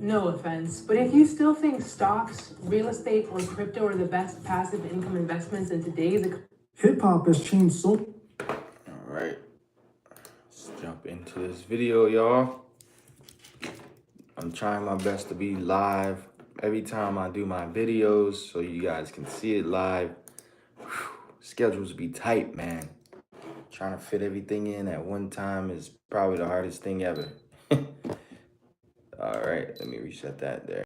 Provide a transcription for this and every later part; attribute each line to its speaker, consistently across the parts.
Speaker 1: No offense, but if you still think stocks, real estate, or crypto are the best passive income investments in today's
Speaker 2: hip-hop has changed so...
Speaker 3: All right, let's jump into this video, y'all. I'm trying my best to be live every time I do my videos so you guys can see it live. Schedules be tight, man. Trying to fit everything in at one time is probably the hardest thing ever. All right, let me reset that there.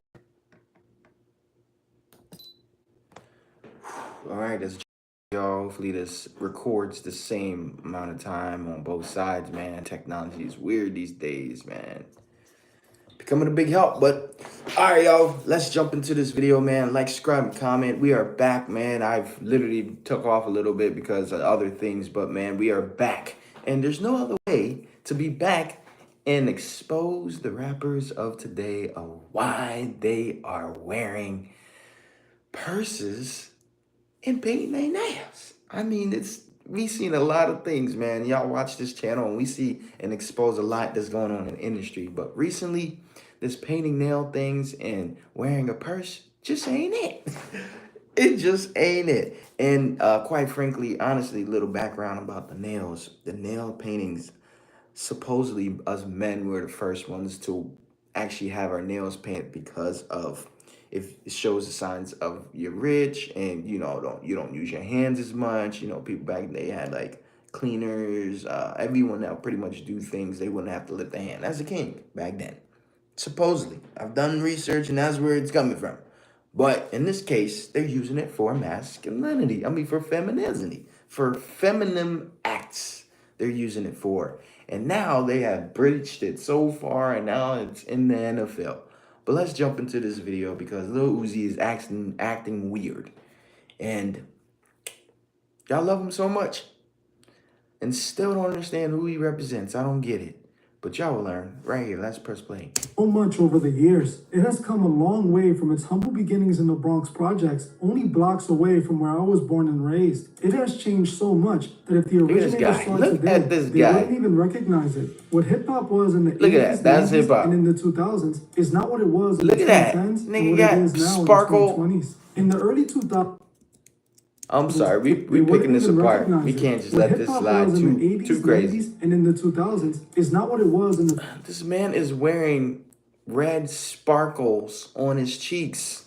Speaker 3: All right, that's y'all. Hopefully this records the same amount of time on both sides, man. Technology is weird these days, man. Becoming a big help, but all right, y'all, let's jump into this video, man. Like, subscribe, and comment. We are back, man. I've literally took off a little bit because of other things, but man, we are back, and there's no other way to be back and expose the rappers of today of why they are wearing purses and painting their nails. I mean, we've seen a lot of things, man. Y'all watch this channel and we see and expose a lot that's going on in the industry. But recently, this painting nail things and wearing a purse just ain't it. It just ain't it. And quite frankly, honestly, little background about the nails. The nail paintings, supposedly us men were the first ones to actually have our nails painted because of if it shows the signs of you're rich and you don't use your hands as much. You know, people back then they had like cleaners, everyone that would pretty much do things they wouldn't have to lift their hand. That's a king back then. Supposedly. I've done research and that's where it's coming from. But in this case, they're using it for masculinity. I mean, for femininity, for feminine acts. They're using it for. And now they have bridged it so far, and now it's in the NFL. But let's jump into this video because Lil Uzi is acting weird. And y'all love him so much. And still don't understand who he represents. I don't get it. But y'all will learn right here. Let's press play.
Speaker 2: So much over the years. It has come a long way from its humble beginnings in the Bronx projects, only blocks away from where I was born and raised. It has changed so much that if the originator saw it today, they wouldn't even recognize it. What hip-hop was in the 80s, 90s, and in the 2000s is not what it was in the 2010s and what it is now in the 2020s. In the early 2000s,
Speaker 3: I'm sorry, we picking this apart. We can't just let this slide too crazy.
Speaker 2: 90s, and in the 2000s is not what it was in the...
Speaker 3: This man is wearing red sparkles on his cheeks.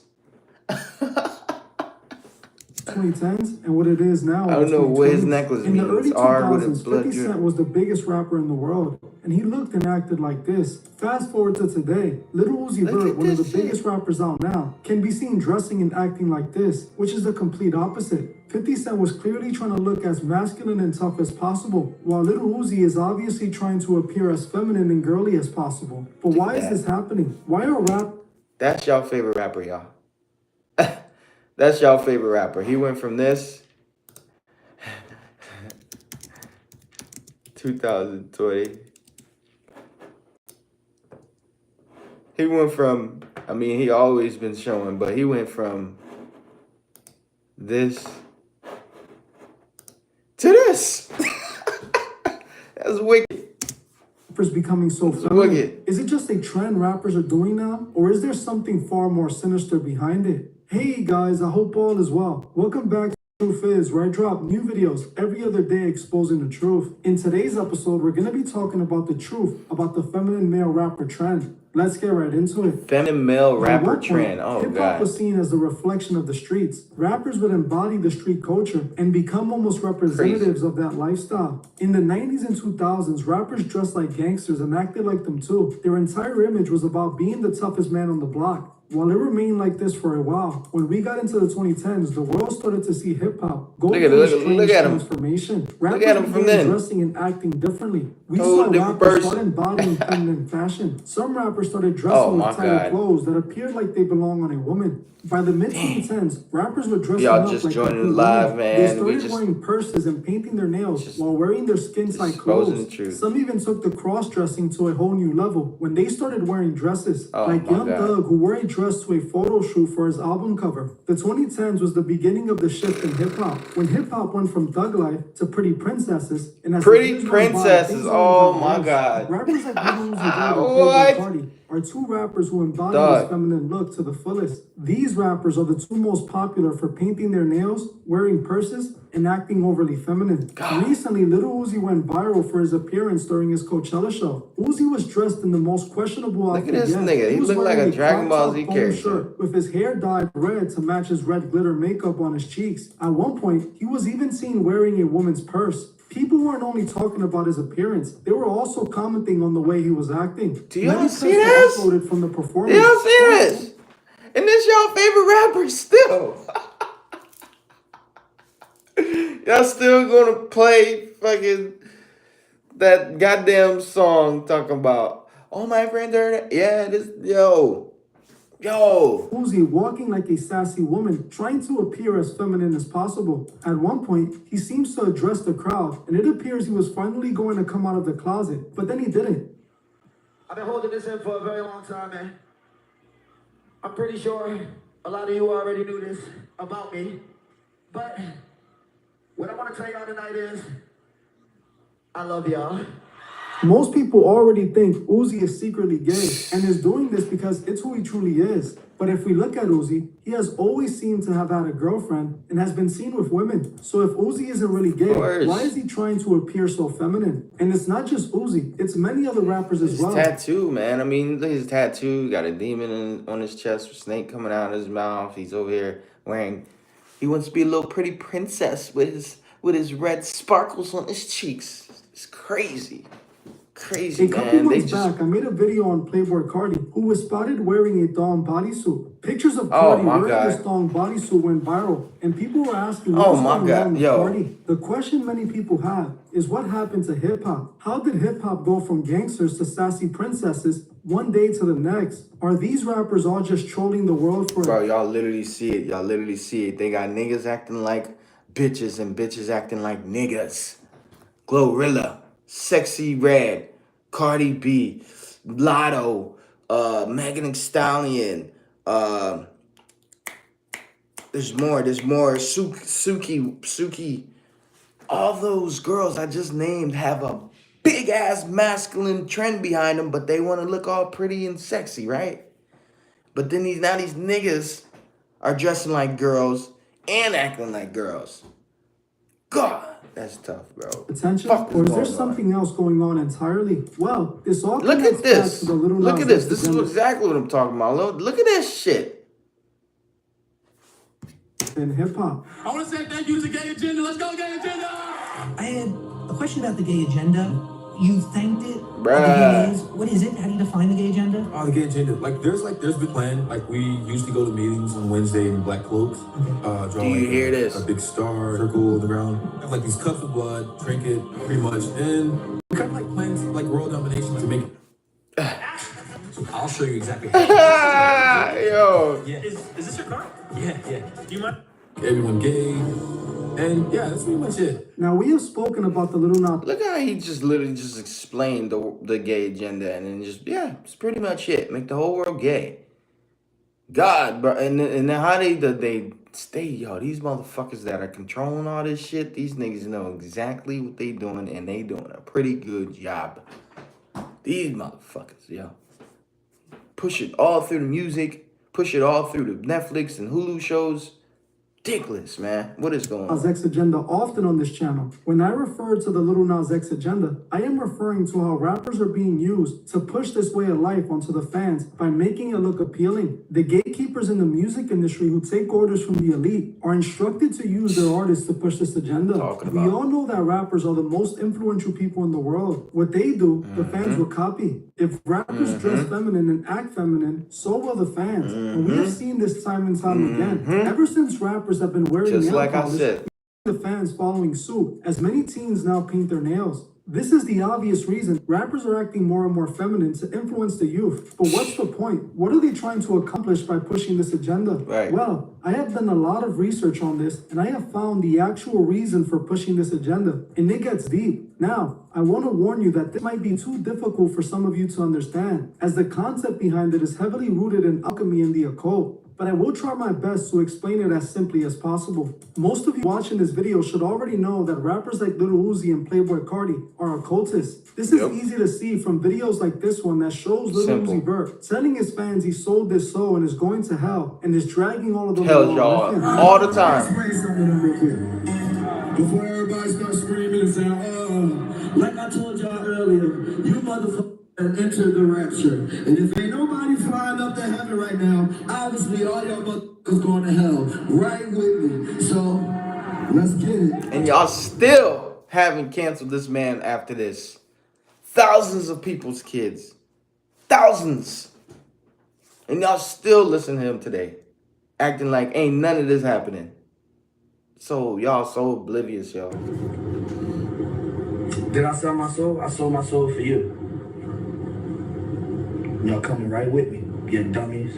Speaker 2: 2010s and what it is now.
Speaker 3: I don't know what his necklace means.
Speaker 2: In the early 2000s, 50 Cent was the biggest rapper in the world, and he looked and acted like this. Fast forward to today, Lil Uzi Vert, one of the biggest rappers out now, can be seen dressing and acting like this, which is the complete opposite. 50 Cent was clearly trying to look as masculine and tough as possible, while Lil Uzi is obviously trying to appear as feminine and girly as possible. But why is this happening? Why are rap...
Speaker 3: That's y'all favorite rapper, y'all. That's y'all favorite rapper. He went from this 2020. He went from, I mean, he always been showing, but he went from this to this. That's wicked.
Speaker 2: Rappers becoming so feminine. Is it just a trend rappers are doing now? Or is there something far more sinister behind it? Hey guys, I hope all is well. Welcome back to Truth Is, where I drop new videos every other day exposing the truth. In today's episode, we're going to be talking about the truth about the feminine male rapper trend. Let's get right into it.
Speaker 3: Feminine male rapper trend. Oh,
Speaker 2: hip-hop
Speaker 3: God.
Speaker 2: was seen as the reflection of the streets. Rappers would embody the street culture and become almost representatives of that lifestyle. In the 90s and 2000s, rappers dressed like gangsters and acted like them too. Their entire image was about being the toughest man on the block. While it remained like this for a while, when we got into the 2010s, the world started to see hip-hop go through a strange transformation. Rappers began dressing and acting differently. We saw rappers start embodying feminine fashion. Some rappers started dressing with tighter clothes that appeared like they belong on a woman. By the mid-2010s, rappers were dressing up like
Speaker 3: joining live, man.
Speaker 2: They started wearing purses and painting their nails while wearing their skin-tight clothes. Some even took the cross-dressing to a whole new level when they started wearing dresses, like Young Thug, who wore a dress to a photo shoot for his album cover. The 2010s was the beginning of the shift in hip-hop, when hip-hop went from thug life to pretty princesses. And as
Speaker 3: pretty princesses, oh my God.
Speaker 2: Rappers like Lil Uzi Vert would play their party. are two rappers who embody
Speaker 3: Dog.
Speaker 2: this feminine look to the fullest. These rappers are the two most popular for painting their nails, wearing purses, and acting overly feminine.
Speaker 3: God.
Speaker 2: Recently, Lil Uzi went viral for his appearance during his Coachella show. Uzi was dressed in the most questionable
Speaker 3: Look
Speaker 2: outfit
Speaker 3: at this
Speaker 2: yet.
Speaker 3: nigga. He
Speaker 2: was
Speaker 3: looked like
Speaker 2: wearing
Speaker 3: a Dragon
Speaker 2: crop
Speaker 3: Ball
Speaker 2: top
Speaker 3: Z
Speaker 2: foam
Speaker 3: character.
Speaker 2: shirt with his hair dyed red to match his red glitter makeup on his cheeks. At one point, he was even seen wearing a woman's purse. People weren't only talking about his appearance, they were also commenting on the way he was acting.
Speaker 3: Do y'all
Speaker 2: Many
Speaker 3: see
Speaker 2: clips were
Speaker 3: this?
Speaker 2: uploaded from the
Speaker 3: Do
Speaker 2: performance.
Speaker 3: y'all see this? And this y'all favorite rapper still. Y'all still gonna play fucking that goddamn song talking about, oh my friends are, yeah, this, yo.
Speaker 2: Uzi walking like a sassy woman, trying to appear as feminine as possible. At one point, he seems to address the crowd, and it appears he was finally going to come out of the closet, but then he didn't.
Speaker 4: I've been holding this in for a very long time, man. I'm pretty sure a lot of you already knew this about me, but what I want to tell y'all tonight is, I love y'all.
Speaker 2: Most people already think Uzi is secretly gay and is doing this because it's who he truly is. But if we look at Uzi, he has always seemed to have had a girlfriend and has been seen with women. So if Uzi isn't really gay, why is he trying to appear so feminine? And it's not just Uzi, it's many other rappers as well.
Speaker 3: His tattoo, man. I mean, look at his tattoo. Got a demon on his chest, with a snake coming out of his mouth. He's over here wearing, he wants to be a little pretty princess with his red sparkles on his cheeks. It's crazy. Crazy,
Speaker 2: a couple
Speaker 3: man.
Speaker 2: months back, I made a video on Playboy Cardi, who was spotted wearing a thong bodysuit. Pictures of Cardi wearing this thong bodysuit went viral, and people were asking, what's going on with Cardi? The question many people have is, what happened to hip-hop? How did hip-hop go from gangsters to sassy princesses one day to the next? Are these rappers all just trolling the world for...
Speaker 3: Bro, y'all literally see it. Y'all literally see it. They got niggas acting like bitches and bitches acting like niggas. Glorilla, Sexy Red, Cardi B, Lotto, Megan Thee Stallion, there's more, Suki. All those girls I just named have a big ass masculine trend behind them, but they want to look all pretty and sexy, right? But then these niggas are dressing like girls and acting like girls. God. That's tough, bro.
Speaker 2: Attention, or is there something else going on entirely? Well, this all
Speaker 3: look at this. Look at this. This is
Speaker 2: agenda.
Speaker 3: exactly what I'm talking about. Look at this shit.
Speaker 2: In hip hop.
Speaker 5: I want to say thank you to the Gay Agenda. Let's go, Gay Agenda!
Speaker 6: I had a question about the Gay Agenda. You thanked it.
Speaker 3: Bruh.
Speaker 6: What is it? How do you define the Gay Agenda?
Speaker 5: Oh, the Gay Agenda. There's big plan. Like, we used to go to meetings on Wednesday in black cloaks. Draw
Speaker 3: Do you hear this?
Speaker 5: A big star, circle on the ground. Have like these cups of blood, trinket, pretty much. And we kind of like plans like world domination to make it. So I'll show you exactly how.
Speaker 3: Yo.
Speaker 5: Yeah. Is this your car? Yeah. Do you mind? Everyone gay. And yeah, that's pretty much it.
Speaker 2: Now, we have spoken about the Little Nas.
Speaker 3: Look how he just literally just explained the gay agenda and then just, yeah, it's pretty much it. Make the whole world gay. God, bro. And then how they stay, yo, these motherfuckers that are controlling all this shit, these niggas know exactly what they doing and they doing a pretty good job. These motherfuckers, yo. Push it all through the music, push it all through the Netflix and Hulu shows. Ridiculous, man. What is going on?
Speaker 2: X agenda often on this channel. When I refer to the Little Nas X agenda, I am referring to how rappers are being used to push this way of life onto the fans by making it look appealing. The gatekeepers in the music industry who take orders from the elite are instructed to use their artists to push this agenda. We all know that rappers are the most influential people in the world. What they do, the fans will copy. If rappers dress feminine and act feminine, so will the fans. And we have seen this time and time again. Ever since rappers have been wearing
Speaker 3: Just
Speaker 2: nail
Speaker 3: like I
Speaker 2: polish,
Speaker 3: said.
Speaker 2: the fans following suit, as many teens now paint their nails. This is the obvious reason rappers are acting more and more feminine to influence the youth. But what's the point? What are they trying to accomplish by pushing this agenda?
Speaker 3: Right.
Speaker 2: Well, I have done a lot of research on this, and I have found the actual reason for pushing this agenda, and it gets deep. Now, I want to warn you that this might be too difficult for some of you to understand, as the concept behind it is heavily rooted in alchemy and the occult. but I will try my best to explain it as simply as possible. Most of you watching this video should already know that rappers like Lil Uzi and Playboi Carti are occultists. This is easy to see from videos like this one that shows Lil Uzi Vert telling his fans he sold his soul and is going to hell and is dragging all of them
Speaker 3: Tells
Speaker 2: along with him.
Speaker 3: y'all all the time.
Speaker 4: Before everybody starts screaming and saying, oh, like I told y'all earlier, you motherfuckers enter the rapture. And if ain't nobody flying up to heaven right now, obviously all y'all motherfuckers going to hell right with me. So let's get it.
Speaker 3: And y'all still haven't canceled this man after this. Thousands of people's kids. Thousands. And y'all still listen to him today. Acting like ain't none of this happening. So y'all so oblivious, y'all.
Speaker 4: Did I sell my soul? I sold my soul for you. Y'all coming right with me, you dummies.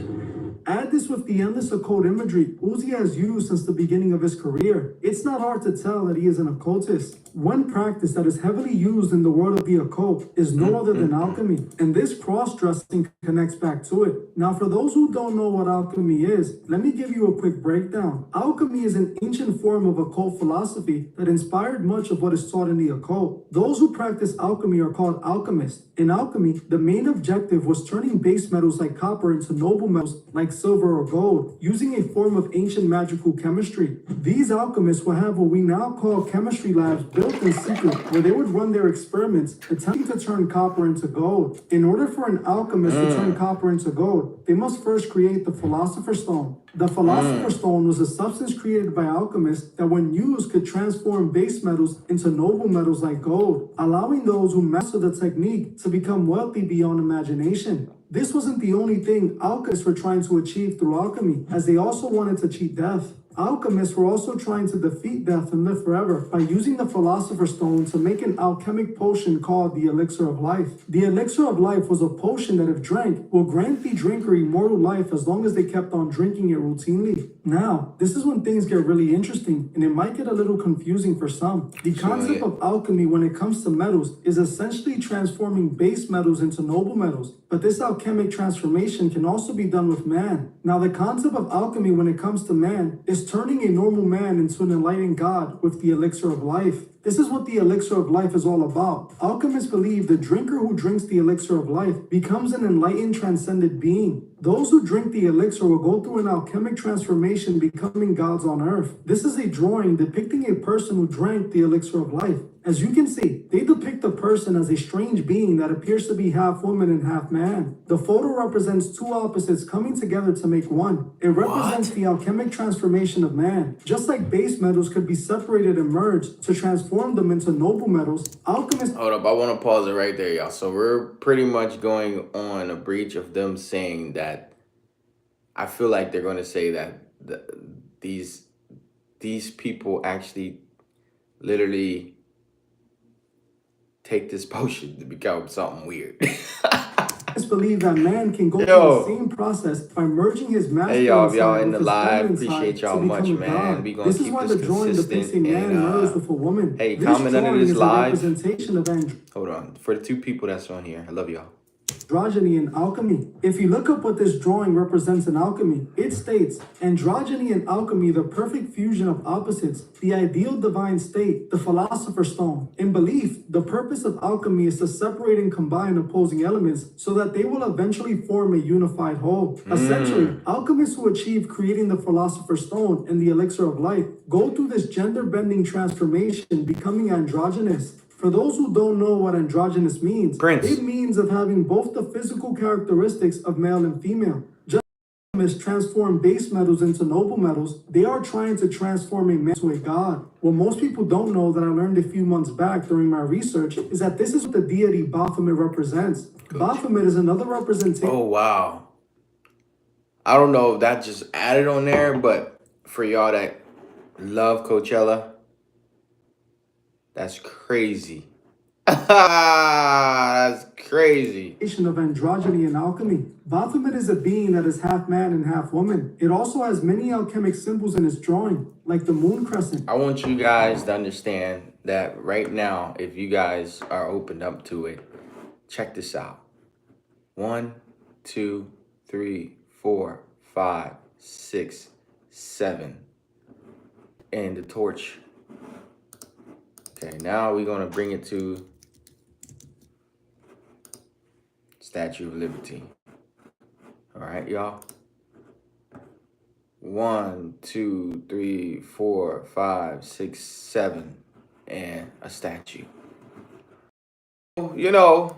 Speaker 2: Add this with the endless occult imagery Uzi has used since the beginning of his career. It's not hard to tell that he is an occultist. One practice that is heavily used in the world of the occult is no other than alchemy, and this cross-dressing connects back to it. Now, for those who don't know what alchemy is, let me give you a quick breakdown. Alchemy is an ancient form of occult philosophy that inspired much of what is taught in the occult. Those who practice alchemy are called alchemists. In alchemy, the main objective was turning base metals like copper into noble metals like silver or gold, using a form of ancient magical chemistry. These alchemists will have what we now call chemistry labs built in secret, where they would run their experiments attempting to turn copper into gold. In order for an alchemist to turn copper into gold, they must first create the Philosopher's Stone. The Philosopher's Stone was a substance created by alchemists that when used could transform base metals into noble metals like gold, allowing those who master the technique to become wealthy beyond imagination. This wasn't the only thing alchemists were trying to achieve through alchemy, as they also wanted to cheat death. Alchemists were also trying to defeat death and live forever by using the Philosopher's Stone to make an alchemic potion called the Elixir of Life. The Elixir of Life was a potion that, if drank, will grant the drinker immortal life as long as they kept on drinking it routinely. Now, this is when things get really interesting, and it might get a little confusing for some. The concept of alchemy when it comes to metals is essentially transforming base metals into noble metals, but this alchemic transformation can also be done with man. Now, the concept of alchemy when it comes to man is turning a normal man into an enlightened God with the elixir of life. This is what the elixir of life is all about. Alchemists believe the drinker who drinks the elixir of life becomes an enlightened, transcended being. Those who drink the elixir will go through an alchemic transformation, becoming gods on earth. This is a drawing depicting a person who drank the elixir of life. As you can see, they depict the person as a strange being that appears to be half woman and half man. The photo represents two opposites coming together to make one. It represents the alchemic transformation of man. Just like base metals could be separated and merged to transform them into noble metals, alchemists...
Speaker 3: Hold up, I want to pause it right there, y'all. So we're pretty much going on a breach of them saying that, I feel like they're going to say that these people actually literally take this potion to become something weird.
Speaker 2: believe that man can go through the same process by merging his master
Speaker 3: if y'all in
Speaker 2: with
Speaker 3: the
Speaker 2: his
Speaker 3: live,
Speaker 2: feminine
Speaker 3: appreciate
Speaker 2: side
Speaker 3: y'all
Speaker 2: to
Speaker 3: much,
Speaker 2: become a
Speaker 3: man.
Speaker 2: god.
Speaker 3: We gonna
Speaker 2: This is
Speaker 3: keep
Speaker 2: why
Speaker 3: this
Speaker 2: the drawing depicts a
Speaker 3: consistent
Speaker 2: man merged with a woman.
Speaker 3: hey,
Speaker 2: This
Speaker 3: comment under
Speaker 2: drawing
Speaker 3: this
Speaker 2: is a
Speaker 3: live.
Speaker 2: representation of
Speaker 3: Hold on, for the two people that's on here, I love y'all.
Speaker 2: androgyny and alchemy. If you look up what this drawing represents in alchemy, it states, androgyny and alchemy, the perfect fusion of opposites, the ideal divine state, the philosopher's stone. In belief, the purpose of alchemy is to separate and combine opposing elements so that they will eventually form a unified whole. Essentially, alchemists who achieve creating the philosopher's stone and the elixir of life go through this gender-bending transformation, becoming androgynous. For those who don't know what androgynous means, it means of having both the physical characteristics of male and female. Just as transform base metals into noble metals, they are trying to transform a man to a god. What most people don't know that I learned a few months back during my research is that this is what the deity Baphomet represents. Baphomet is another representation.
Speaker 3: Oh, wow. I don't know if that just added on there, but for y'all that love Coachella, that's crazy. That's crazy.
Speaker 2: Of androgyny and alchemy. Baphomet is a being that is half man and half woman. It also has many alchemic symbols in its drawing, like the moon crescent.
Speaker 3: I want you guys to understand that right now, if you guys are opened up to it, check this out. 1, 2, 3, 4, 5, 6, 7. And the torch. Okay, now we're gonna bring it to Statue of Liberty. All right, y'all. 1, 2, 3, 4, 5, 6, 7, and a statue. You know,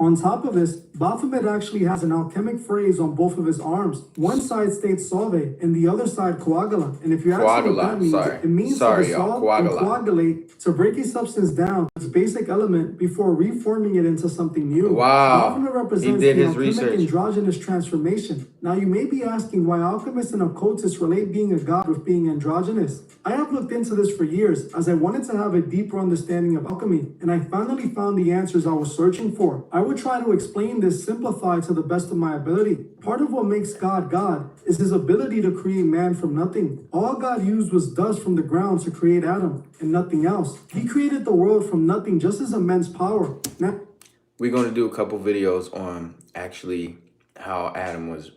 Speaker 2: On top of this, Baphomet actually has an alchemic phrase on both of his arms. One side states solve and the other side coagula. And if you ask me what that means, it means to dissolve and coagulate, to break a substance down to its basic element before reforming it into something new.
Speaker 3: wow,
Speaker 2: Baphomet
Speaker 3: he
Speaker 2: represents
Speaker 3: did
Speaker 2: the
Speaker 3: his
Speaker 2: alchemic
Speaker 3: research.
Speaker 2: androgynous transformation. Now you may be asking why alchemists and occultists relate being a god with being androgynous. I have looked into this for years as I wanted to have a deeper understanding of alchemy, and I finally found the answers I was searching for. I would try to explain this simplified to the best of my ability. Part of what makes God God is his ability to create man from nothing. All God used was dust from the ground to create Adam and nothing else. He created the world from nothing, just as immense power. Now,
Speaker 3: we're going to do a couple videos on actually how Adam was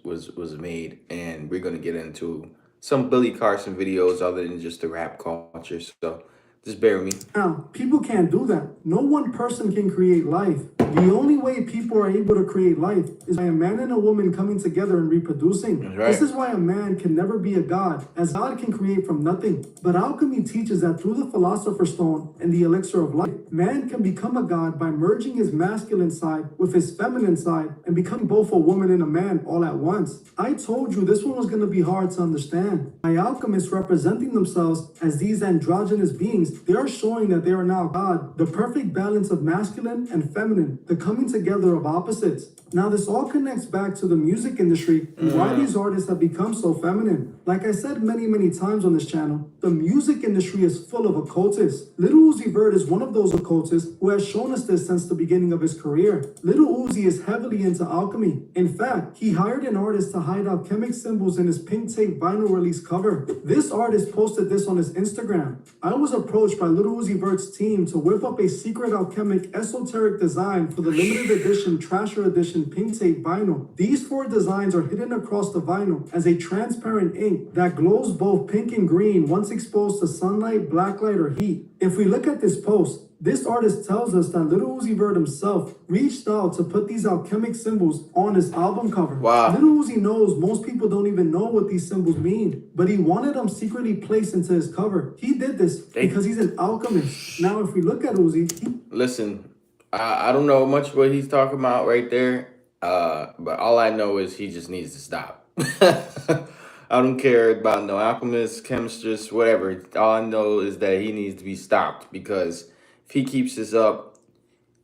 Speaker 3: made, and we're going to get into some Billy Carson videos other than just the rap culture. So just bear with me.
Speaker 2: Now, people can't do that. No one person can create life. The only way people are able to create life is by a man and a woman coming together and reproducing.
Speaker 3: That's right.
Speaker 2: This is why a man can never be a god, as God can create from nothing. But alchemy teaches that through the philosopher's stone and the elixir of life, man can become a god by merging his masculine side with his feminine side and becoming both a woman and a man all at once. I told you this one was going to be hard to understand. By alchemists representing themselves as these androgynous beings, they are showing that they are now God, the perfect balance of masculine and feminine, the coming together of opposites. Now this all connects back to the music industry and why these artists have become so feminine. Like I said many times on this channel, the music industry is full of occultists. Little Uzi Vert is one of those occultists who has shown us this since the beginning of his career. Little Uzi is heavily into alchemy. In fact, he hired an artist to hide alchemic symbols in his pink tape vinyl release cover. This artist posted this on his Instagram. I was approached by Little Uzi Vert's team to whip up a secret alchemic esoteric design for the limited edition Trasher edition pink tape vinyl. These 4 designs are hidden across the vinyl as a transparent ink that glows both pink and green once exposed to sunlight, blacklight, or heat. If we look at this post, this artist tells us that Little Uzi Vert himself reached out to put these alchemic symbols on his album cover.
Speaker 3: Wow.
Speaker 2: Little Uzi knows most people don't even know what these symbols mean, but he wanted them secretly placed into his cover. He did this because he's an alchemist. Now, if we look at Uzi,
Speaker 3: Listen, I don't know much what he's talking about right there, but all I know is he just needs to stop. I don't care about no alchemists, chemists, whatever. All I know is that he needs to be stopped, because if he keeps this up,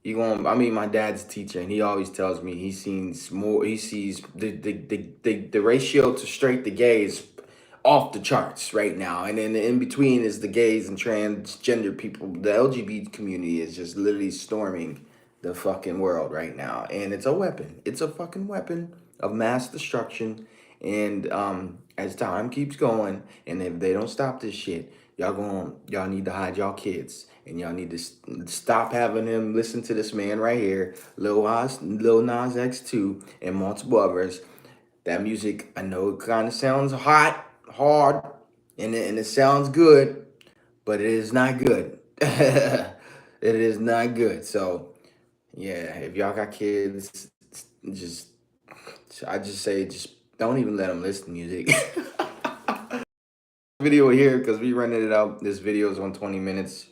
Speaker 3: I mean, my dad's a teacher, and he always tells me he sees the ratio to straight to gay is off the charts right now, and then in between is the gays and transgender people. The LGBT community is just literally storming the fucking world right now, and it's a weapon. It's a fucking weapon of mass destruction. And as time keeps going, and if they don't stop this shit, y'all need to hide y'all kids, and y'all need to stop having him listen to this man right here, Lil Nas X 2, and multiple others. That music, I know it kind of sounds hot, hard, and it sounds good, but it is not good. It is not good. So yeah, if y'all got kids, I just say don't even let them listen to music. Video here, because we running it out. This video is on 20 minutes.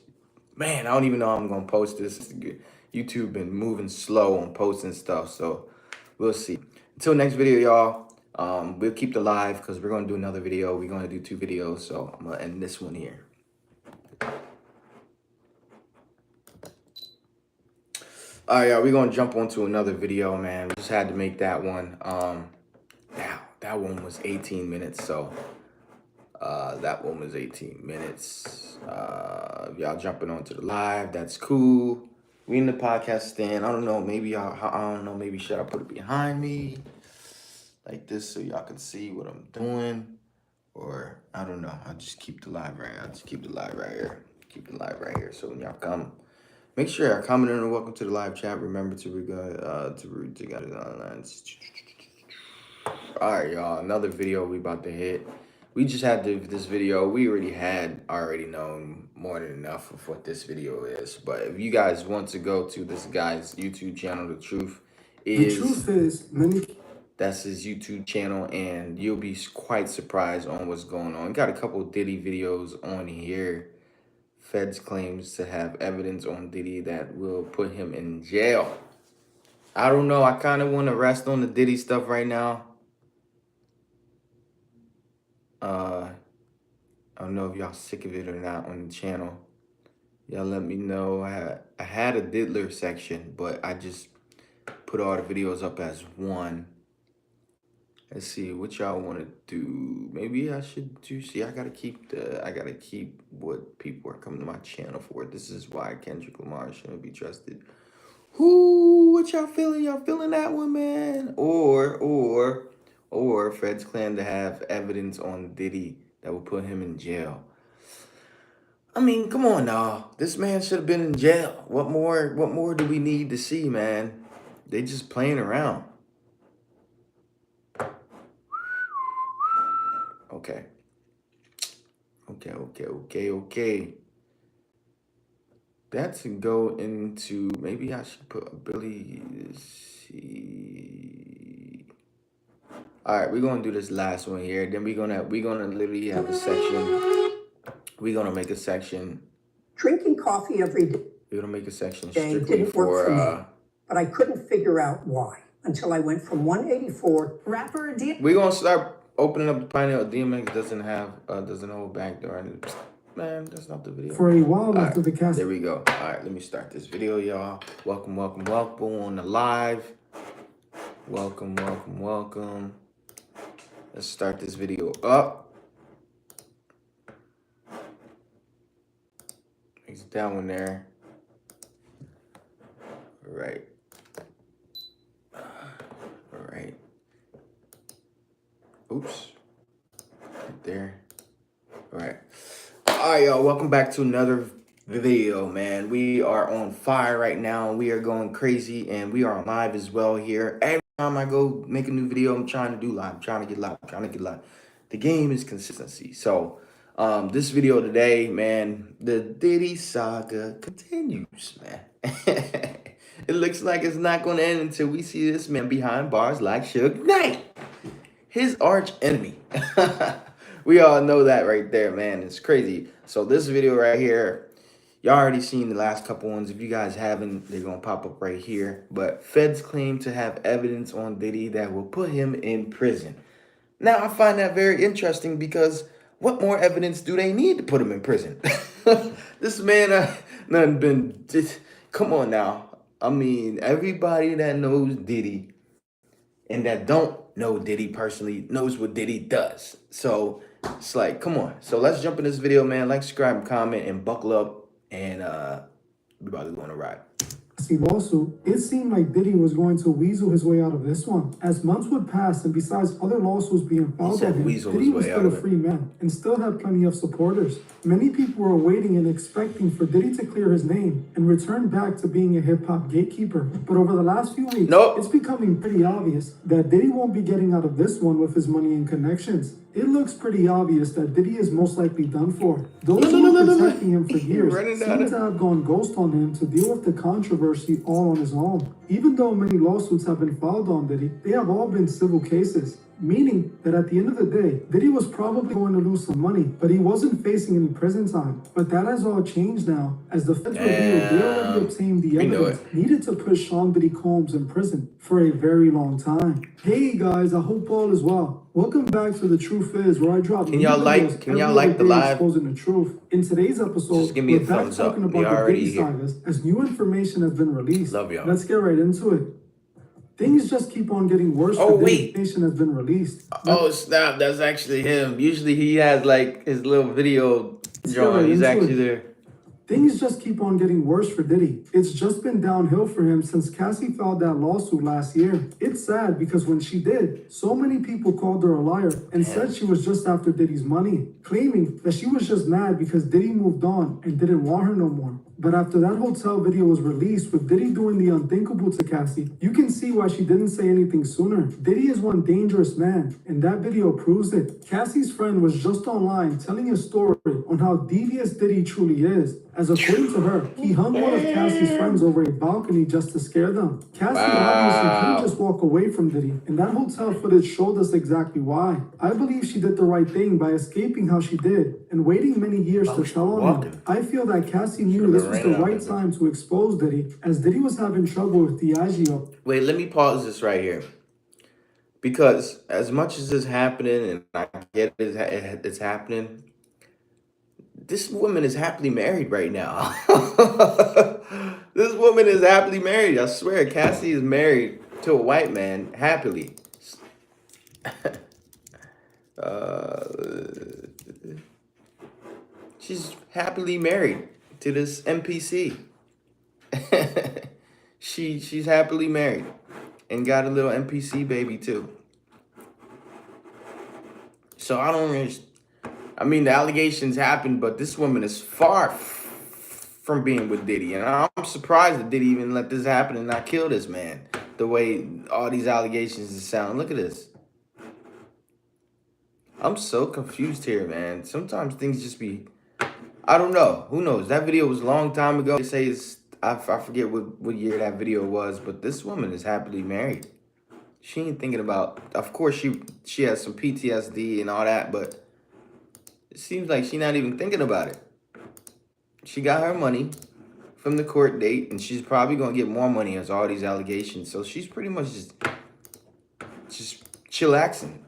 Speaker 3: Man, I don't even know how I'm gonna post this. YouTube been moving slow on posting stuff, so we'll see. Until next video, y'all. We'll keep the live because we're gonna do another video. We're gonna do 2 videos, so I'm gonna end this one here. All right, y'all, we're gonna jump onto another video, man. We just had to make that one. That one was 18 minutes, so that one was 18 minutes. Y'all jumping onto the live, that's cool. We in the podcast stand. I don't know, maybe should I put it behind me like this so y'all can see what I'm doing? Or I don't know. I'll just keep the live right here. Keep the live right here. So when y'all come, make sure y'all comment and welcome to the live chat. Remember to root together online. All right, y'all. Another video we about to hit. We just had this video. We already known more than enough of what this video is. But if you guys want to go to this guy's YouTube channel, the truth is that's his YouTube channel, and you'll be quite surprised on what's going on. Got a couple Diddy videos on here. Feds claims to have evidence on Diddy that will put him in jail. I don't know. I kind of want to rest on the Diddy stuff right now. I don't know if y'all sick of it or not on the channel. Y'all let me know. I had a diddler section, but I just put all the videos up as one. Let's see what y'all want to do. Maybe I should do. See, I gotta keep what people are coming to my channel for. This is why Kendrick Lamar shouldn't be trusted. Whoo, what y'all feeling? Y'all feeling that one, man? Or Feds claim to have evidence on Diddy that will put him in jail. I mean, come on now. This man should have been in jail. What more do we need to see, man? They just playing around. Okay. That's to go into, maybe I should put Billy. See. All right, we're gonna do this last one here. Then we're gonna literally have a section. We're gonna make a section.
Speaker 7: Drinking coffee every day.
Speaker 3: We're gonna make a section
Speaker 7: Day
Speaker 3: strictly
Speaker 7: didn't work for me,
Speaker 3: for.
Speaker 7: but I couldn't figure out why until I went from 184.
Speaker 1: Rapper D.
Speaker 3: We're gonna start opening up the pineapple. DMX doesn't hold back door. Man, that's not the video.
Speaker 2: For a while
Speaker 3: All
Speaker 2: after
Speaker 3: right,
Speaker 2: the cast.
Speaker 3: there we go. All right, let me start this video, y'all. Welcome on the live. Welcome. Let's start this video up. It's that one there. All right. Oops. Right there. All right, y'all. Welcome back to another video, man. We are on fire right now. We are going crazy, and we are on live as well here. Every time I go make a new video, I'm trying to do live. I'm trying to get live. The game is consistency. So, this video today, man, the Diddy saga continues, man. It looks like it's not going to end until we see this man behind bars like Suge Knight, his arch enemy. We all know that right there, man. It's crazy. So this video right here, y'all already seen the last couple ones. If you guys haven't, they're going to pop up right here. But feds claim to have evidence on Diddy that will put him in prison. Now, I find that very interesting because what more evidence do they need to put him in prison? This man, come on now. I mean, everybody that knows Diddy and that don't know Diddy personally knows what Diddy does. So it's like, come on. So let's jump in this video, man. Like, subscribe, comment, and buckle up. And we're about to go on a ride.
Speaker 2: Lawsuit, it seemed like Diddy was going to weasel his way out of this one. As months would pass, and besides other lawsuits being filed on him, Diddy was still a free man and still had plenty of supporters. Many people were waiting and expecting for Diddy to clear his name and return back to being a hip-hop gatekeeper. But over the last few weeks, it's becoming pretty obvious that Diddy won't be getting out of this one with his money and connections. It looks pretty obvious that Diddy is most likely done for. Those who were protecting him for years seem to have gone ghost on him to deal with the controversy all on his own. Even though many lawsuits have been filed on Diddy, they have all been civil cases. Meaning that at the end of the day, Diddy was probably going to lose some money, but he wasn't facing any prison time. But that has all changed now, as the feds revealed they already obtained the evidence needed to put Sean Diddy Combs in prison for a very long time. Hey guys, I hope all is well. Welcome back to The Truth Is, where I drop
Speaker 3: Can y'all like the live?
Speaker 2: Exposing the truth. In today's episode,
Speaker 3: just give me a thumbs up.
Speaker 2: talking about the Diddy sagas as new information has been released.
Speaker 3: Love y'all.
Speaker 2: Let's get right into it. Things just keep on getting worse. Information has been released.
Speaker 3: Oh snap! That's actually him. Usually he has like his little video drawing. He's actually there.
Speaker 2: Things just keep on getting worse for Diddy. It's just been downhill for him since Cassie filed that lawsuit last year. It's sad because when she did, so many people called her a liar and said she was just after Diddy's money, claiming that she was just mad because Diddy moved on and didn't want her no more. But after that hotel video was released with Diddy doing the unthinkable to Cassie, you can see why she didn't say anything sooner. Diddy is one dangerous man, and that video proves it. Cassie's friend was just online telling his story on how devious Diddy truly is, as according to her, he hung one of Cassie's friends over a balcony just to scare them. Cassie obviously couldn't just walk away from Diddy, and that hotel footage showed us exactly why. I believe she did the right thing by escaping how she did and waiting many years to tell on him. I feel that Cassie knew this was the right time to expose Diddy, as Diddy was having trouble with Diageo.
Speaker 3: Wait, let me pause this right here. Because as much as this happening, and I get it's happening, this woman is happily married right now. This woman is happily married. I swear, Cassie is married to a white man happily. She's happily married to this NPC. She's happily married and got a little NPC baby too. So I don't really, I mean, the allegations happened, but this woman is far from being with Diddy. And I'm surprised that Diddy even let this happen and not kill this man. The way all these allegations sound. Look at this. I'm so confused here, man. Sometimes things just be, I don't know. Who knows? That video was a long time ago. They say it's, I forget what year that video was, but this woman is happily married. She ain't thinking about, of course she has some PTSD and all that, but it seems like she's not even thinking about it. She got her money from the court date, and she's probably gonna get more money as all these allegations. So she's pretty much just chillaxing.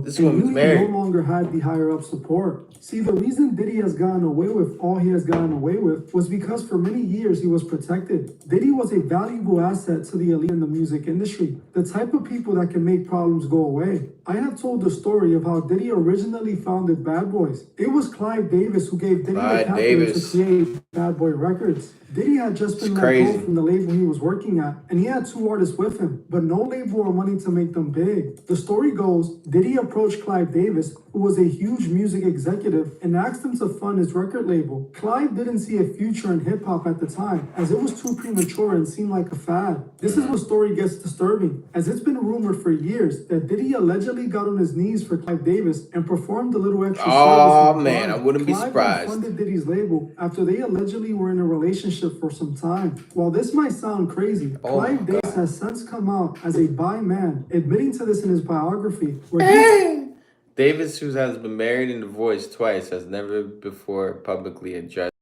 Speaker 3: This woman's married.
Speaker 2: No longer had the higher up support. See, the reason Diddy has gotten away with all he has gotten away with was because for many years he was protected. Diddy was a valuable asset to the elite in the music industry, the type of people that can make problems go away. I have told the story of how Diddy originally founded Bad Boys. It was Clive Davis who gave Diddy the capital to create Bad Boy Records. Diddy had just been let go from the label he was working at, and he had 2 artists with him, but no label or money to make them big. The story goes, Diddy approached Clive Davis, who was a huge music executive, and asked him to fund his record label. Clive didn't see a future in hip-hop at the time, as it was too premature and seemed like a fad. This is where the story gets disturbing, as it's been rumored for years that Diddy allegedly got on his knees for Clive Davis and performed a little extra service.
Speaker 3: Oh man, I wouldn't be
Speaker 2: Clive
Speaker 3: surprised.
Speaker 2: funded Diddy's label after they allegedly were in a relationship for some time. While this might sound crazy, Clive Davis has since come out as a bi man, admitting to this in his biography, where
Speaker 3: Davis, who has been married and divorced twice, has never before publicly addressed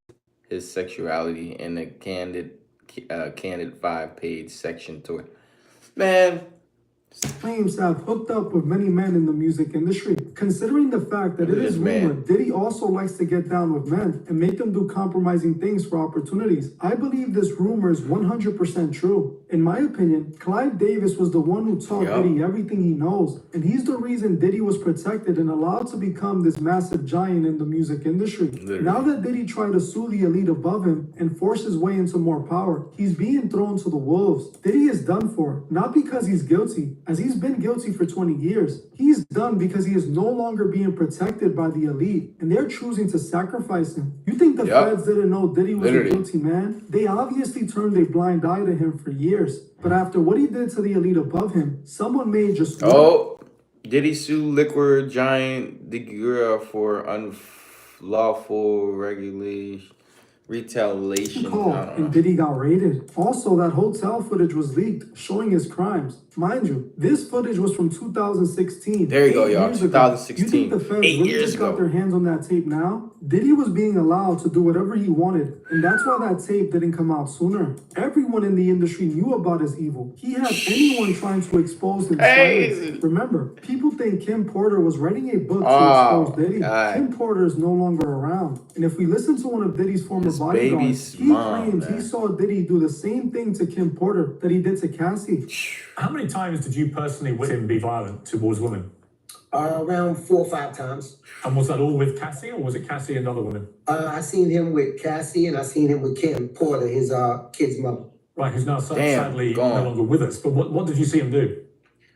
Speaker 3: his sexuality in a candid 5-page section to it. Man,
Speaker 2: claims to have hooked up with many men in the music industry. Considering the fact that it is rumored Diddy also likes to get down with men and make them do compromising things for opportunities, I believe this rumor is 100% true. In my opinion, Clive Davis was the one who taught Diddy everything he knows, and he's the reason Diddy was protected and allowed to become this massive giant in the music industry. Now that Diddy tried to sue the elite above him and force his way into more power, he's being thrown to the wolves. Diddy is done for, not because he's guilty, as he's been guilty for 20 years. He's done because he is no longer being protected by the elite, and they're choosing to sacrifice him. You think the feds didn't know Diddy was a guilty man? They obviously turned a blind eye to him for years. But after what he did to the elite above him, someone may just...
Speaker 3: Diddy sue liquor giant Digura for unlawful retaliation.
Speaker 2: And Diddy got raided. Also, that hotel footage was leaked, showing his crimes. Mind you, this footage was from 2016.
Speaker 3: There you go, y'all. 2016.
Speaker 2: You think the feds really just got their hands on that tape now? Diddy was being allowed to do whatever he wanted, and that's why that tape didn't come out sooner. Everyone in the industry knew about his evil. He had anyone trying to expose him. Remember, people think Kim Porter was writing a book to expose Diddy. Kim Porter is no longer around. And if we listen to one of Diddy's former bodyguards, he claims he saw Diddy do the same thing to Kim Porter that he did to Cassie.
Speaker 8: How many times did you personally witness him be violent towards women?
Speaker 9: Around 4 or 5 times.
Speaker 8: And was that all with Cassie, or was it Cassie and other women?
Speaker 9: I seen him with Cassie, and I seen him with Kim Porter, his kid's mother.
Speaker 8: Right, who's now sadly no longer with us. But what did you see him do?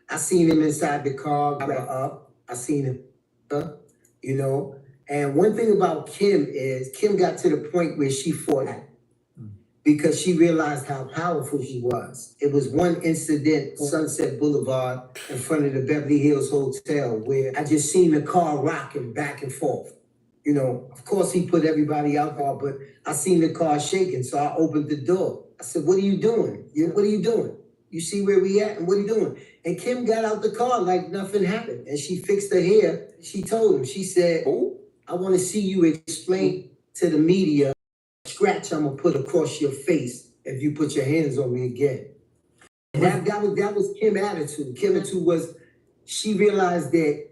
Speaker 9: I seen him inside the car, got her up. I seen him, And one thing about Kim is Kim got to the point where she fought it because she realized how powerful she was. It was one incident, Sunset Boulevard, in front of the Beverly Hills Hotel, where I just seen the car rocking back and forth. You know, of course he put everybody out there, but I seen the car shaking, so I opened the door. I said, "What are you doing? What are you doing? You see where we at and what are you doing?" And Kim got out the car like nothing happened. And she fixed her hair. She told him, she said, "Oh, I want to see you explain to the media scratch I'm gonna put across your face if you put your hands on me again." And that was Kim's attitude. Kim's attitude was she realized that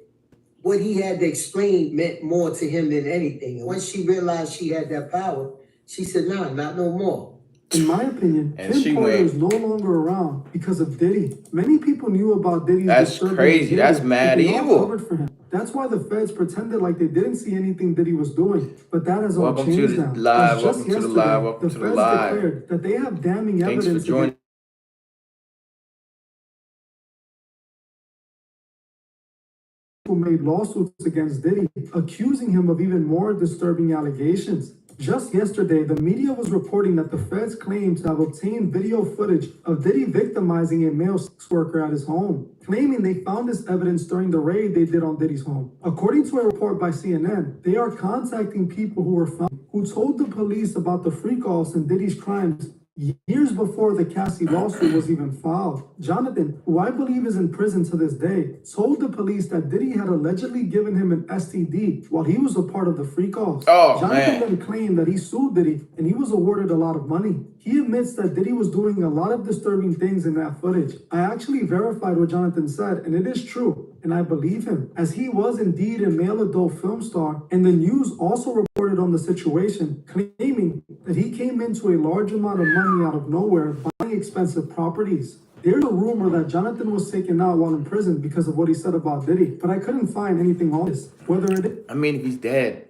Speaker 9: what he had to explain meant more to him than anything. And once she realized she had that power, she said, "Nah, not no more."
Speaker 2: In my opinion,
Speaker 3: And
Speaker 2: Kim
Speaker 3: she
Speaker 2: Porter
Speaker 3: went.
Speaker 2: is no longer around because of Diddy. Many people knew about Diddy's
Speaker 3: That's
Speaker 2: disturbing
Speaker 3: crazy.
Speaker 2: behavior,
Speaker 3: That's
Speaker 2: but
Speaker 3: mad
Speaker 2: they all
Speaker 3: evil.
Speaker 2: covered for him. That's why the feds pretended like they didn't see anything Diddy was doing. But that has all
Speaker 3: Welcome to
Speaker 2: changed
Speaker 3: the
Speaker 2: now.
Speaker 3: live.
Speaker 2: As just
Speaker 3: Welcome to the
Speaker 2: yesterday,
Speaker 3: live. Welcome
Speaker 2: the
Speaker 3: to the
Speaker 2: feds
Speaker 3: live.
Speaker 2: declared that they have damning
Speaker 3: Thanks for
Speaker 2: evidence
Speaker 3: joining.
Speaker 2: against who made lawsuits against Diddy, accusing him of even more disturbing allegations. Just yesterday, the media was reporting that the feds claimed to have obtained video footage of Diddy victimizing a male sex worker at his home, claiming they found this evidence during the raid they did on Diddy's home. According to a report by CNN, they are contacting people who were found, who told the police about the freak-offs and Diddy's crimes years before the Cassie lawsuit was even filed. Jonathan, who I believe is in prison to this day, told the police that Diddy had allegedly given him an STD while he was a part of the freak-offs.
Speaker 3: Oh,
Speaker 2: Jonathan
Speaker 3: man.
Speaker 2: then claimed that he sued Diddy and he was awarded a lot of money. He admits that Diddy was doing a lot of disturbing things in that footage. I actually verified what Jonathan said, and it is true, and I believe him, as he was indeed a male adult film star, and the news also reported on the situation, claiming that he came into a large amount of money out of nowhere buying expensive properties. There's a rumor that Jonathan was taken out while in prison because of what he said about Diddy, but I couldn't find anything on this. Whether it is
Speaker 3: I mean, if he's dead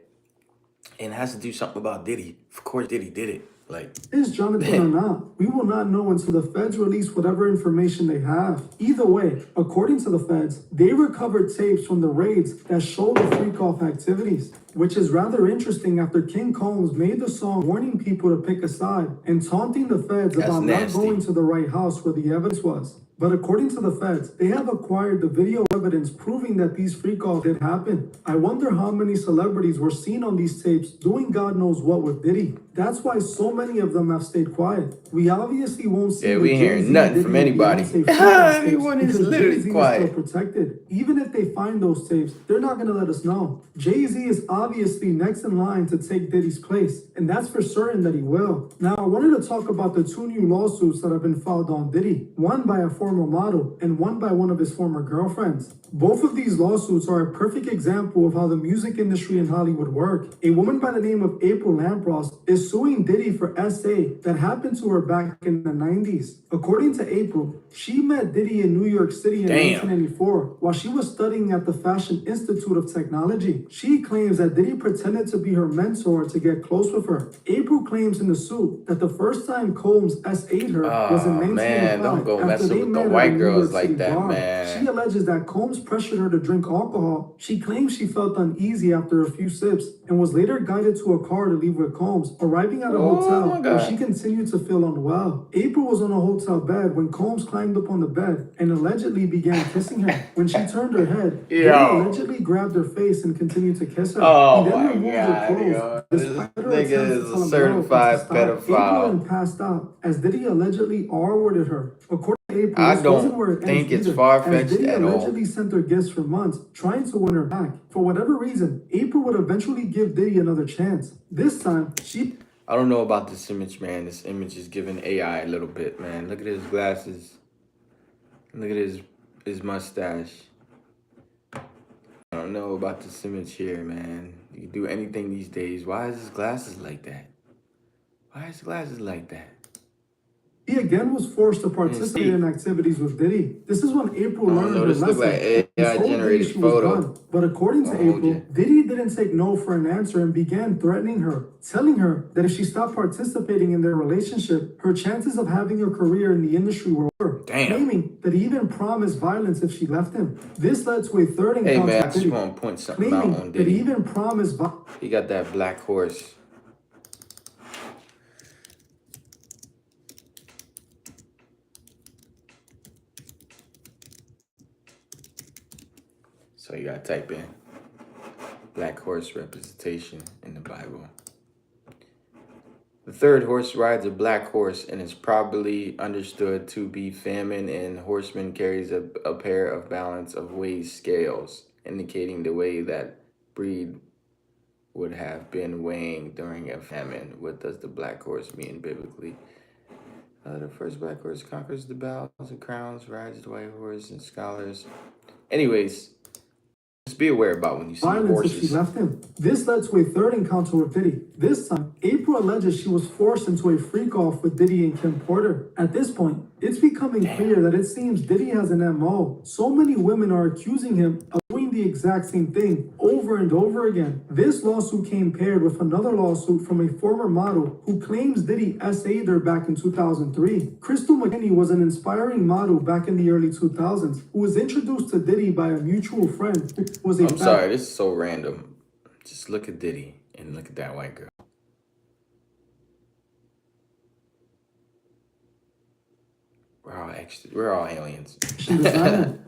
Speaker 3: and has to do something about Diddy, of course Diddy did it. Like,
Speaker 2: Jonathan or not, we will not know until the feds release whatever information they have. Either way, according to the feds, they recovered tapes from the raids that show the freak-off activities, which is rather interesting after King Combs made the song warning people to pick a side and taunting the feds
Speaker 3: that's
Speaker 2: about
Speaker 3: nasty.
Speaker 2: not going to the right house where the evidence was. But according to the feds, they have acquired the video evidence proving that these freak-offs did happen. I wonder how many celebrities were seen on these tapes doing God knows what with Diddy. That's why so many of them have stayed quiet. We obviously won't see
Speaker 3: Yeah,
Speaker 2: the
Speaker 3: we hearing
Speaker 2: Jay-Z,
Speaker 3: nothing
Speaker 2: Diddy,
Speaker 3: from
Speaker 2: and
Speaker 3: anybody.
Speaker 2: Beyonce freak-off tapes
Speaker 3: Everyone is
Speaker 2: because
Speaker 3: literally
Speaker 2: Jay-Z is
Speaker 3: quiet.
Speaker 2: still protected. Even if they find those tapes, they're not gonna let us know. Jay-Z is obviously next in line to take Diddy's place, and that's for certain that he will. Now, I wanted to talk about the two new lawsuits that have been filed on Diddy, one by a former model and one by one of his former girlfriends. Both of these lawsuits are a perfect example of how the music industry in Hollywood work. A woman by the name of April Lampros is suing Diddy for SA that happened to her back in the 90s. According to April, she met Diddy in New York City in 1994 while she was studying at the Fashion Institute of Technology. She claims that Diddy pretended to be her mentor to get close with her. April claims in the suit that the first time Combs S8'd her was in 1995
Speaker 3: man, don't go
Speaker 2: after
Speaker 3: messing
Speaker 2: they
Speaker 3: with the
Speaker 2: met at a
Speaker 3: white
Speaker 2: New
Speaker 3: girls
Speaker 2: York
Speaker 3: like
Speaker 2: City
Speaker 3: that,
Speaker 2: bar.
Speaker 3: man.
Speaker 2: She alleges that Combs pressured her to drink alcohol. She claims she felt uneasy after a few sips and was later guided to a car to leave with Combs, arriving at a hotel
Speaker 3: my
Speaker 2: where
Speaker 3: God.
Speaker 2: she continued to feel unwell. April was on a hotel bed when Combs climbed up on the bed and allegedly began kissing her. When she turned her head, Diddy allegedly grabbed her face and continued to kiss her.
Speaker 3: Oh
Speaker 2: He then
Speaker 3: my
Speaker 2: removed
Speaker 3: God,
Speaker 2: her clothes,
Speaker 3: yo.
Speaker 2: despite
Speaker 3: This
Speaker 2: her
Speaker 3: nigga
Speaker 2: attempts
Speaker 3: is
Speaker 2: to
Speaker 3: a
Speaker 2: tell him no,
Speaker 3: certified
Speaker 2: to stop. April
Speaker 3: pedophile.
Speaker 2: then passed out as Diddy allegedly R-worded her. According to April,
Speaker 3: I
Speaker 2: this wasn't where
Speaker 3: don't
Speaker 2: it
Speaker 3: think
Speaker 2: ends
Speaker 3: it's
Speaker 2: either,
Speaker 3: far-fetched
Speaker 2: as Diddy
Speaker 3: at all.
Speaker 2: allegedly sent her gifts for months, trying to win her back. For whatever reason, April would eventually give Diddy another chance. This time, she...
Speaker 3: I don't know about this image, man. This image is giving AI a little bit, man. Look at his glasses. Look at his mustache. I don't know about this image here, man. You can do anything these days. Why is his glasses like that? Why is his glasses like that?
Speaker 2: He again was forced to participate in activities with Diddy. This is when April learned her
Speaker 3: This look
Speaker 2: lesson.
Speaker 3: like AI
Speaker 2: and told Diddy
Speaker 3: generated
Speaker 2: she was
Speaker 3: photo.
Speaker 2: done. But according to April, Diddy didn't take no for an answer and began threatening her, telling her that if she stopped participating in their relationship, her chances of having a career in the industry were over. Claiming that he even promised violence if she left him. This led to a third encounter.
Speaker 3: Hey man, I
Speaker 2: with
Speaker 3: just
Speaker 2: Diddy,
Speaker 3: want to point something out
Speaker 2: claiming
Speaker 3: on
Speaker 2: that he
Speaker 3: Diddy.
Speaker 2: even promised violence.
Speaker 3: He got that black horse. So you gotta type in black horse representation in the Bible. The third horse rides a black horse and is probably understood to be famine, and horseman carries a pair of balance of weighed scales, indicating the way that breed would have been weighing during a famine. What does the black horse mean biblically? The first black horse conquers the battles and crowns, rides the white horse, and scholars. Anyways, just be aware about when you see horses.
Speaker 2: If she left him. This led to a third encounter with Diddy. This time, April alleges she was forced into a freak-off with Diddy and Kim Porter. At this point, it's becoming clear that it seems Diddy has an MO. So many women are accusing him of doing the exact same thing over and over again. This lawsuit came paired with another lawsuit from a former model who claims Diddy SA'd her back in 2003. Crystal McKinney was an inspiring model back in the early 2000s who was introduced to Diddy by a mutual friend who was a
Speaker 3: I'm sorry, this is so random. Just look at Diddy and look at that white girl. We're all aliens.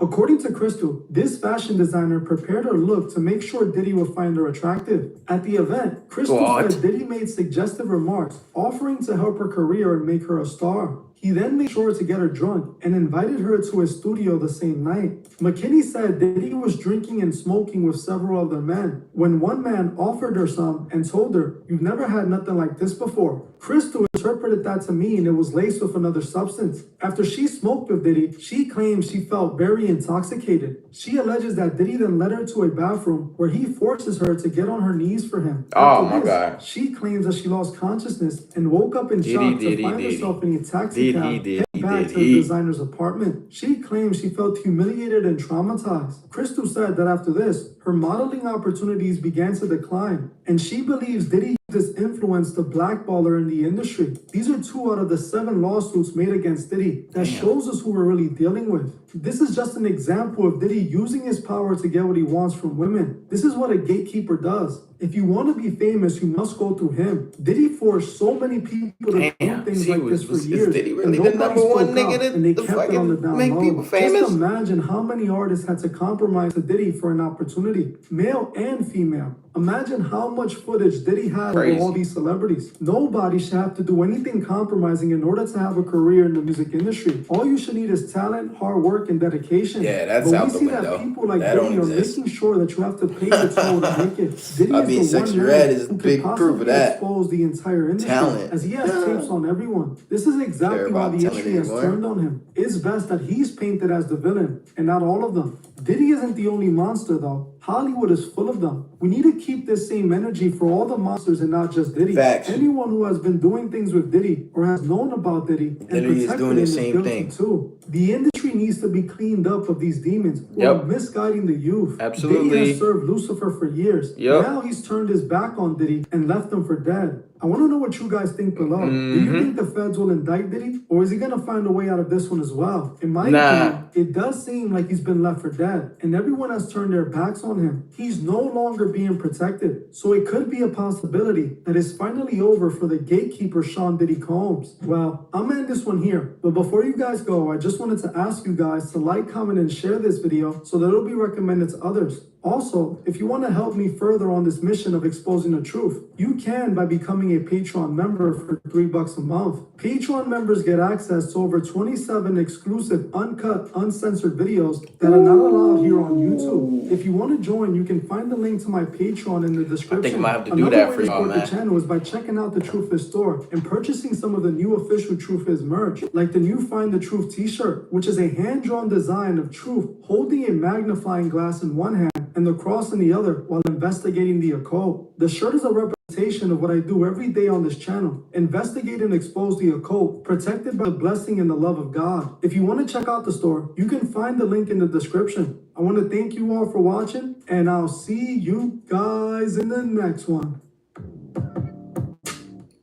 Speaker 2: According to Crystal, this fashion designer prepared her look to make sure Diddy would find her attractive. At the event, Crystal said Diddy made suggestive remarks, offering to help her career and make her a star. He then made sure to get her drunk and invited her to his studio the same night. McKinney said Diddy was drinking and smoking with several other men when one man offered her some and told her, "You've never had nothing like this before." Crystal interpreted that to mean it was laced with another substance. After she smoked with Diddy, she claims she felt very intoxicated. She alleges that Diddy then led her to a bathroom where he forces her to get on her knees for him.
Speaker 3: Oh my God.
Speaker 2: She claims that she lost consciousness and woke up in shock to find herself in a taxi cab heading back to the designer's apartment. She claims she felt humiliated and traumatized. Crystal said that after this, her modeling opportunities began to decline, and she believes Diddy used his influence to blackball her in the industry. These are 2 out of the 7 lawsuits made against Diddy. That shows us who we're really dealing with. This is just an example of Diddy using his power to get what he wants from women. This is what a gatekeeper does. If you want to be famous, you must go through him. Diddy forced so many people to do things like this for years.
Speaker 3: Diddy really the number one nigga
Speaker 2: and they kept it on the down
Speaker 3: make
Speaker 2: low.
Speaker 3: people famous?
Speaker 2: Just imagine how many artists had to compromise to Diddy for an opportunity, male and female. Imagine how much footage Diddy had of all these celebrities. Nobody should have to do anything compromising in order to have a career in the music industry. All you should need is talent, hard work, and dedication.
Speaker 3: Yeah, that's out the window.
Speaker 2: That people like Diddy are making sure that you have to pay the toll to make it. Diddy is the one man
Speaker 3: is
Speaker 2: who
Speaker 3: big
Speaker 2: could
Speaker 3: proof of
Speaker 2: possibly
Speaker 3: that.
Speaker 2: expose the entire industry,
Speaker 3: Talent.
Speaker 2: as he has tapes on everyone. This is exactly why the industry has turned on him. It's best that he's painted as the villain, and not all of them. Diddy isn't the only monster, though. Hollywood is full of them. We need to keep this same energy for all the monsters and not just Diddy.
Speaker 3: Facts.
Speaker 2: Anyone who has been doing things with Diddy or has known about Diddy and protected him is guilty too. The industry needs to be cleaned up of these demons who are misguiding the youth.
Speaker 3: Absolutely.
Speaker 2: Diddy has served Lucifer for years. Now he's turned his back on Diddy and left him for dead. I want to know what you guys think below. Do you think the feds will indict Diddy, or is he going to find a way out of this one as well? In my opinion, it does seem like he's been left for dead, and everyone has turned their backs on him. He's no longer being protected, so it could be a possibility that it's finally over for the gatekeeper Sean Diddy Combs. Well, I'm gonna end this one here, but before you guys go, I just wanted to ask you guys to like, comment, and share this video so that it'll be recommended to others. Also, if you want to help me further on this mission of exposing the truth, you can by becoming a Patreon member for $3 a month. Patreon members get access to over 27 exclusive, uncut, uncensored videos that are not allowed here on YouTube. If you want to join, you can find the link to my Patreon in the description.
Speaker 3: I think I might have to do that for y'all, man.
Speaker 2: The channel is by checking out the Truth Is store and purchasing some of the new official Truth Is merch, like the new Find the Truth t-shirt, which is a hand-drawn design of Truth holding a magnifying glass in one hand and the cross in the other while investigating the occult. The shirt is a representation of what I do every day on this channel. Investigate and expose the occult, protected by the blessing and the love of God. If you want to check out the store, you can find the link in the description. I want to thank you all for watching, and I'll see you guys in the next one.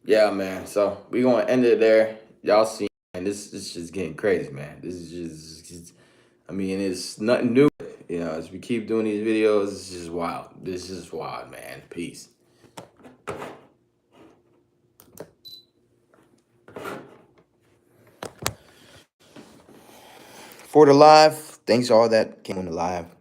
Speaker 3: Yeah, man. So we're gonna end it there. Y'all see, and this is just getting crazy, man. This is just I mean, it's nothing new. You know, as we keep doing these videos, it's just wild. This is wild, man. Peace. For the live, thanks to all that came on the live.